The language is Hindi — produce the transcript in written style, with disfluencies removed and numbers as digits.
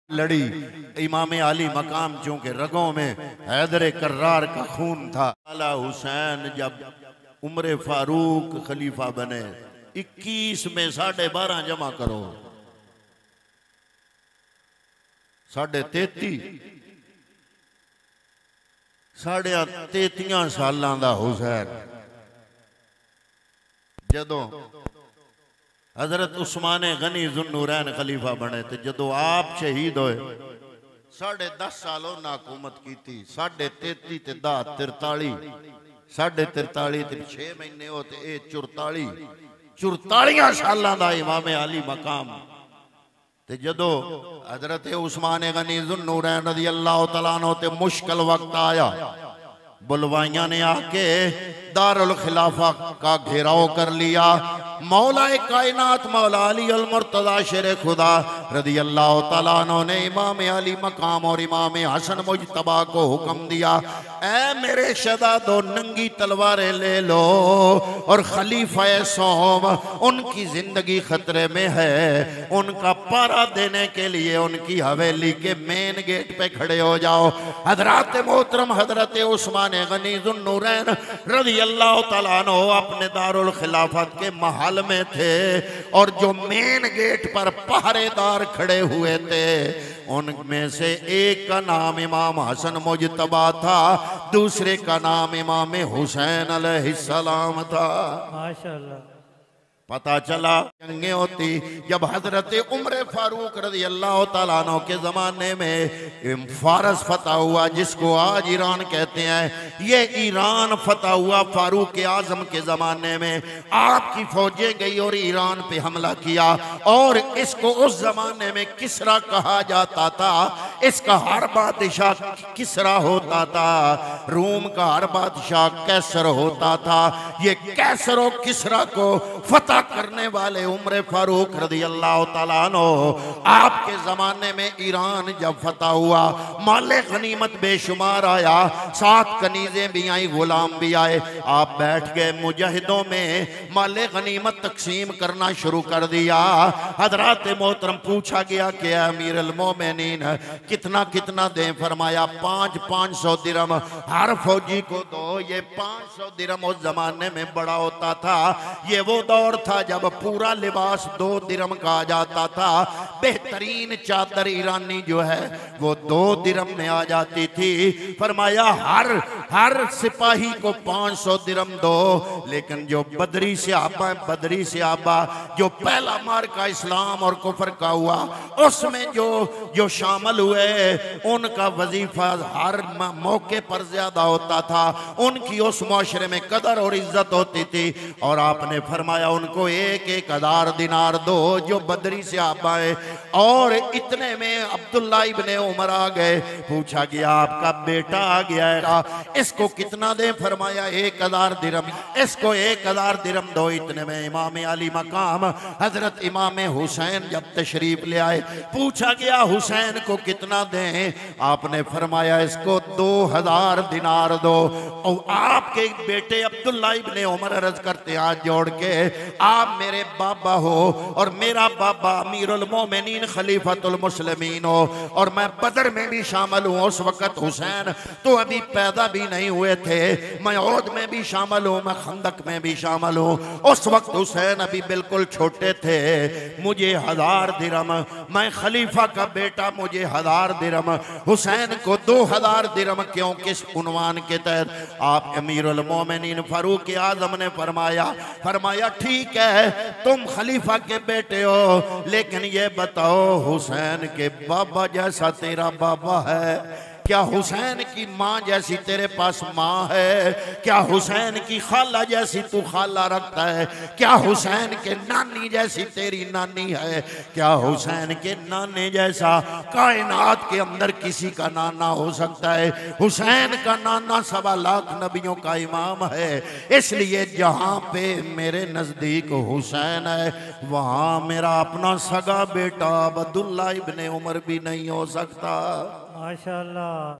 लड़ी। इमाम अली मकाम चूंकि रगों में हैदर कर्रार का खून था। आला हुसैन जब उम्र फारूक खलीफा बने 21 में 12.5 जमा करो 33 33 सालों का हुसैन जदों हजरत उस्माने गनी जुन्नूरैन खलीफा बने तो जदों आप शहीद होए 10.5 साल उन्हें हुकूमत की थी। 33 ते 10 43 43 ते 6 महीने हो ते 44 सालों का इमाम अली मकाम। ते जदों हजरत उस्माने गनी जुन्नूरैन रज़ी अल्लाह तआला अन्हु ते मुश्किल वक्त आया, बुलवाइया ने आके दारुल खिलाफा का घेराव कर लिया। मौला कायनात मौला अली अल मुर्तज़ा शेर खुदा रज़ी अल्लाह तआला अन्हु ने इमाम अली मकाम और इमाम हसन मुज्तबा को हुक्म दिया, ऐ मेरे शहजादों नंगी तलवारें ले लो और खलीफा सोम उनकी जिंदगी खतरे में है, उनका पारा देने के लिए उनकी हवेली के मेन गेट पे खड़े हो जाओ। हजरत मोहतरम हजरत उस्माने गनी जुन्नूरैन रज़ी अल्लाह तआला अन्हु अपने दारुल खिलाफत के महल में थे और जो मेन गेट पर पहरेदार खड़े हुए थे उनमें से एक का नाम इमाम हसन मुज्तबा था, दूसरे का नाम इमाम हुसैन अलैहिस्सलाम था। माशाअल्लाह। पता चला जंगे होती जब हजरत उम्र फारूक रज़ी अल्लाह तआला अन्हु के ज़माने में फारस फतह हुआ, जिसको आज ईरान कहते हैं। ये ईरान फतह हुआ फारूक आजम के ज़माने में। आपकी फौजें गई और ईरान पे हमला किया और इसको उस ज़माने में किसरा कहा जाता था। इसका हर बादशाह किसरा होता था, रूम का हर बादशाह कैसर होता था। ये कैसर और किसरा को फतह करने वाले उम्र फारूक रज़ी अल्लाह तआला अन्हु आपके जमाने में ईरान जब फतह हुआ, माले गनीमत बेशुमार आया, 7 कनीजें भी आई, गुलाम भी आए। आप बैठ गए मुजाहिदों में माले गनीमत तकसीम करना शुरू कर दिया। हजरात मोहतरम पूछा गया कि अमीर अल मोमिनीन कितना कितना दें? फरमाया 500 दिरहम हर फौजी को दो। ये 500 दिरहम उस जमाने में बड़ा होता था। ये वो दौर था जब पूरा लिबास 2 दिरहम का आ जाता था। बेहतरीन चादर ईरानी जो है वो 2 दिरहम में आ जाती थी। फरमाया हर सिपाही को 500 दिरहम दो। लेकिन जो बदरी सहाबा जो पहला मार्का इस्लाम और कुफर का हुआ उसमें जो शामिल हुए उनका वजीफा हर मौके पर ज्यादा होता था। उनकी उस मुआशरे में कदर और इज्जत होती थी और आपने फरमाया उनको 1,000 दिनार दो जो बदरी से आप आए। और इतने में अब्दुल्ला इब्ने उमर आ गए। पूछा गया आपका बेटा आ गया है, इसको कितना दे? फरमाया 1,000 दिरहम। इसको 1,000 दिरहम दो। इतने में इमाम अली मकाम हजरत इमाम हुसैन जब तशरीफ ले आए, पूछा गया हुसैन को कितना दें? आपने फरमाया इसको 2,000 दिनार दो। और आपके बेटे अब्दुल्ला इब्ने उमर अर्ज करते हैं हाथ जोड़ के, आप मेरे बाबा हो और मेरा बाबा अमीरुल मोमिनीन खलीफतुल मुस्लिमीन हो और मैं बदर में भी शामिल हूँ। उस वक्त हुसैन तो अभी पैदा भी नहीं हुए थे। मैं औद में भी शामिल हूँ, मैं खंदक में भी शामिल हूँ। उस वक्त हुसैन अभी बिल्कुल छोटे थे। मुझे 1000 दिरहम, मैं खलीफा का बेटा, मुझे 1000 दिरहम। हुसैन को 2000 दिरहम क्यों? किस उन्वान के तहत? आप अमीरुल मोमिनीन फारूक आजम ने फरमाया ठीक है तुम खलीफा के बेटे हो, लेकिन ये बताओ हुसैन के बाबा जैसा तेरा बाबा है? क्या हुसैन की माँ जैसी तेरे पास माँ है? क्या हुसैन की खाला जैसी तू खाला रखता है? क्या हुसैन के नानी जैसी तेरी नानी है? क्या हुसैन के नाने जैसा कायनात के अंदर किसी का नाना हो सकता है? हुसैन का नाना 1.25 लाख नबियों का इमाम है। इसलिए जहाँ पे मेरे नजदीक हुसैन है वहाँ मेरा अपना सगा बेटा अब्दुल्ला इब्ने उमर भी नहीं हो सकता। माशाअल्लाह।